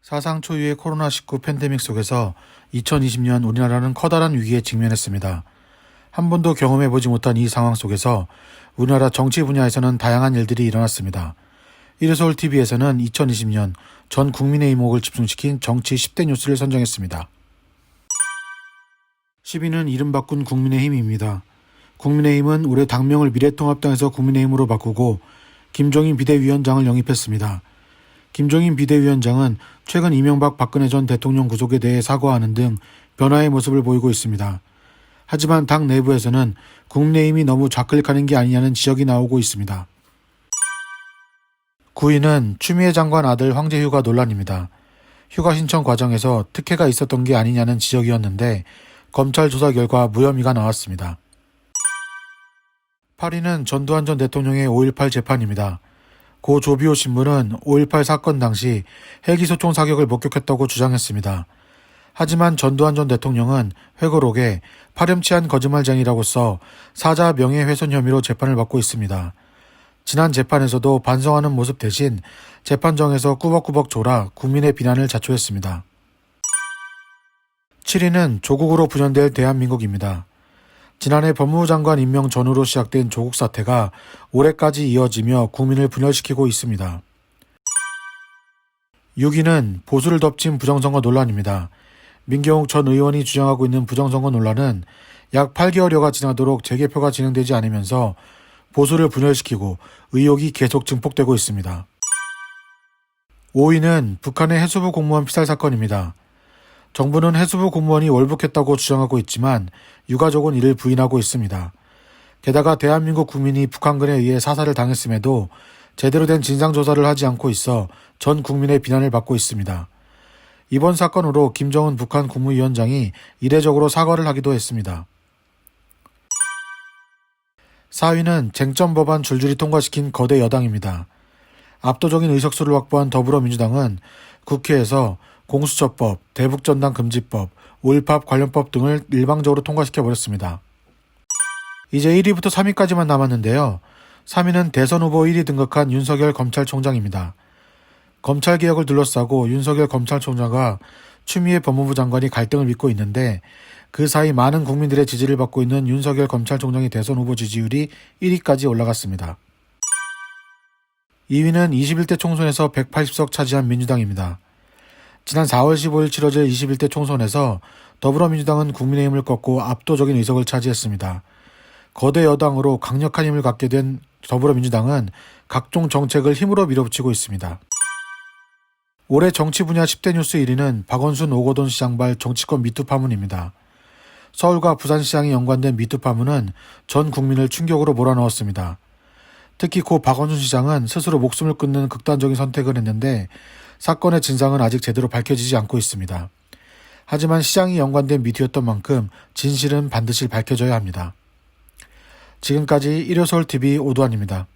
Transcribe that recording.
사상 초유의 코로나19 팬데믹 속에서 2020년 우리나라는 커다란 위기에 직면했습니다. 한 번도 경험해보지 못한 이 상황 속에서 우리나라 정치 분야에서는 다양한 일들이 일어났습니다. 이래서울TV에서는 2020년 전 국민의 이목을 집중시킨 정치 10대 뉴스를 선정했습니다. 10위는 이름 바꾼 국민의힘입니다. 국민의힘은 올해 당명을 미래통합당에서 국민의힘으로 바꾸고 김종인 비대위원장을 영입했습니다. 김종인 비대위원장은 최근 이명박 박근혜 전 대통령 구속에 대해 사과하는 등 변화의 모습을 보이고 있습니다. 하지만 당 내부에서는 국민의힘이 너무 좌클릭하는 게 아니냐는 지적이 나오고 있습니다. 9위는 추미애 장관 아들 황제 휴가 논란입니다. 휴가 신청 과정에서 특혜가 있었던 게 아니냐는 지적이었는데 검찰 조사 결과 무혐의가 나왔습니다. 8위는 전두환 전 대통령의 5.18 재판입니다. 고 조비오 신부는 5.18 사건 당시 헬기 소총 사격을 목격했다고 주장했습니다. 하지만 전두환 전 대통령은 회고록에 파렴치한 거짓말쟁이라고 써 사자 명예훼손 혐의로 재판을 받고 있습니다. 지난 재판에서도 반성하는 모습 대신 재판정에서 꾸벅꾸벅 졸아 국민의 비난을 자초했습니다. 7위는 조국으로 분열될 대한민국입니다. 지난해 법무부 장관 임명 전후로 시작된 조국 사태가 올해까지 이어지며 국민을 분열시키고 있습니다. 6위는 보수를 덮친 부정선거 논란입니다. 민경욱 전 의원이 주장하고 있는 부정선거 논란은 약 8개월여가 지나도록 재개표가 진행되지 않으면서 보수를 분열시키고 의혹이 계속 증폭되고 있습니다. 5위는 북한의 해수부 공무원 피살 사건입니다. 정부는 해수부 공무원이 월북했다고 주장하고 있지만 유가족은 이를 부인하고 있습니다. 게다가 대한민국 국민이 북한군에 의해 사살을 당했음에도 제대로 된 진상조사를 하지 않고 있어 전 국민의 비난을 받고 있습니다. 이번 사건으로 김정은 북한 국무위원장이 이례적으로 사과를 하기도 했습니다. 4위는 쟁점 법안 줄줄이 통과시킨 거대 여당입니다. 압도적인 의석수를 확보한 더불어민주당은 국회에서 공수처법, 대북전단 금지법, 5.18 관련법 등을 일방적으로 통과시켜버렸습니다. 이제 1위부터 3위까지만 남았는데요. 3위는 대선 후보 1위 등극한 윤석열 검찰총장입니다. 검찰개혁을 둘러싸고 윤석열 검찰총장과 추미애 법무부 장관이 갈등을 빚고 있는데 그 사이 많은 국민들의 지지를 받고 있는 윤석열 검찰총장의 대선 후보 지지율이 1위까지 올라갔습니다. 2위는 21대 총선에서 180석 차지한 민주당입니다. 지난 4월 15일 치러질 21대 총선에서 더불어민주당은 국민의힘을 꺾고 압도적인 의석을 차지했습니다. 거대 여당으로 강력한 힘을 갖게 된 더불어민주당은 각종 정책을 힘으로 밀어붙이고 있습니다. 올해 정치 분야 10대 뉴스 1위는 박원순 오거돈 시장발 정치권 미투 파문입니다. 서울과 부산시장이 연관된 미투 파문은 전 국민을 충격으로 몰아넣었습니다. 특히 고 박원순 시장은 스스로 목숨을 끊는 극단적인 선택을 했는데 사건의 진상은 아직 제대로 밝혀지지 않고 있습니다. 하지만 시장이 연관된 미투였던 만큼 진실은 반드시 밝혀져야 합니다. 지금까지 일요서울TV 오두환입니다.